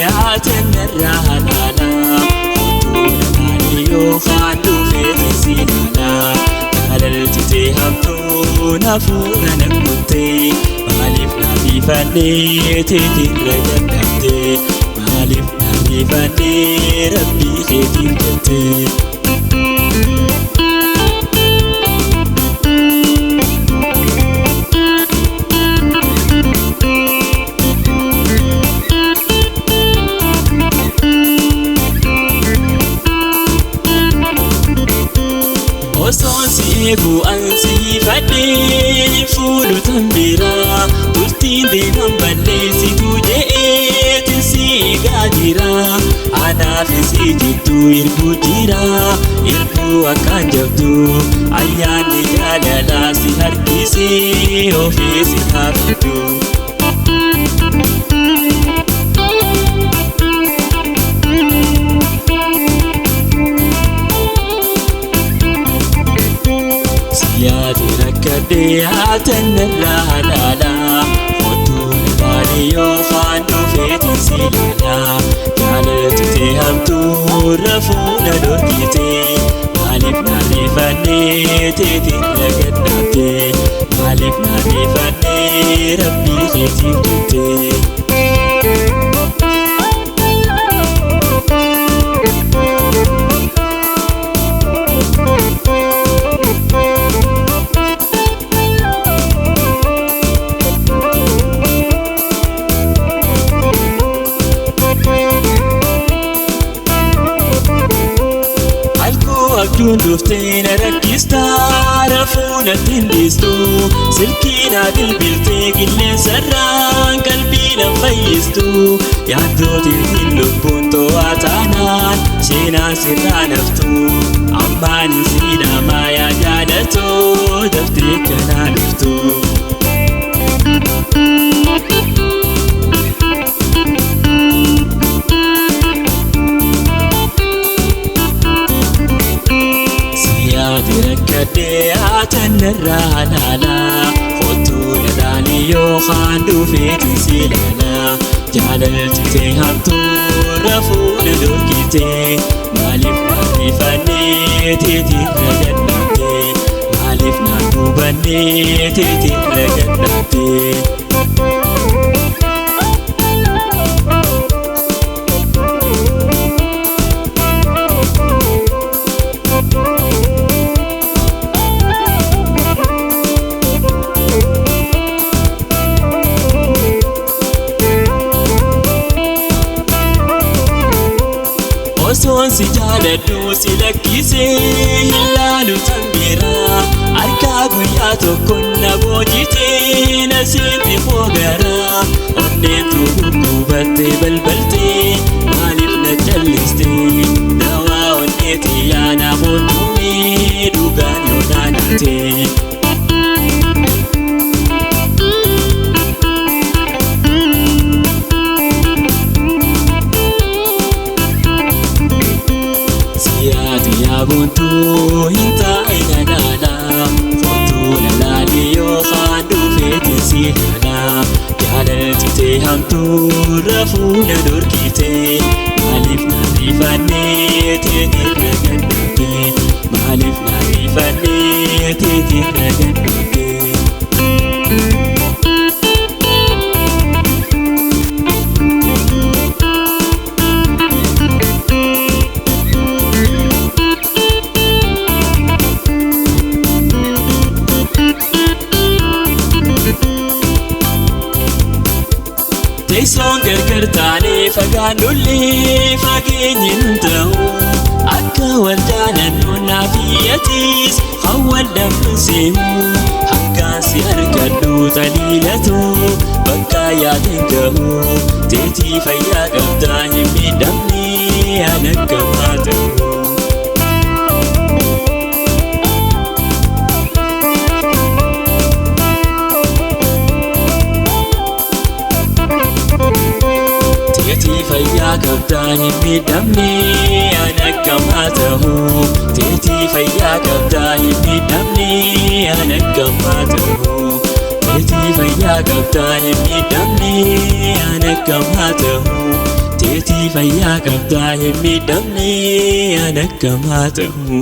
atennerra halala Otuna naniyo khandu feesinala Kalalchite hamtu nafuna nakutte Malif nabifane teetirra jannate Malif nabifane rabbi keetiin jette Osonsigu ansi fadde fulu tambira turtiin deeman balleessi tujeetti si gaajira anaaf si jittu irbu jira irbu akkaan jabdu ayyaanni jaalalaa si harkisee ofii si haafiddu. Yaadi rakkadde atennerra halala Otuna naniyo khandu feesinala Kalalchite hamtu rafuuna dorkite Malif narifanne teetirra jannate Malif narifanne rabbi keetiin jette Abjuun dhuftee na rakkistaa rafuuna tindistu silkiina bilbiltee qilleensarraan qalbii na fayyistu yaaddootiin lubbuun to'aa taanaan seenaan sirraa naftu ammaan siidhamaa yaa jaalatoo daftee kanaa dhuftu. Rakkadde atennerra halala Otuna naniyo khandu feesinala Jaalalchite hamtu rafuuna dorkite Malif narifanne teetirra jannate Malif nagubanne teetirra jannate Osoon si jaaladhu si lakkisee ilaalu tambira Harkaa guyyaa tokkoon na boojitee na seente foogara Onneentu guggubattee balbaltee maaliif na jallistee Dawaa onneetii yaana boontumee dhugaan yoo naanatee Buntu hinta inadala Otuna naniyo khandu feesinala Jaalalchite hamtu rafuuna dorkite Malif narifanne teetirra jannate Malif narifanne teetirra jannate Teessoon gargar taanee fagaannullee fageenyi nun ta'u Akka wal jaalannoon naaf iyyatis kan wal dhabnu seemu Akkaan si harkadhu taliilatu bakka yaadeen gahu Teetii fayyaa qabdaa hin miidhamne aan akkamaa ta'u Teetii fayyaa qabdaa hin miidhamne aan akkamaa ta'u Teetii fayyaa qabdaa hin miidhamne aan akkamaa ta'u Teetii fayyaa qabdaa hin miidhamne aan akkamaa ta'u teetii fayyaa qabdaa hin miidhamne ana akkam haa ta'u.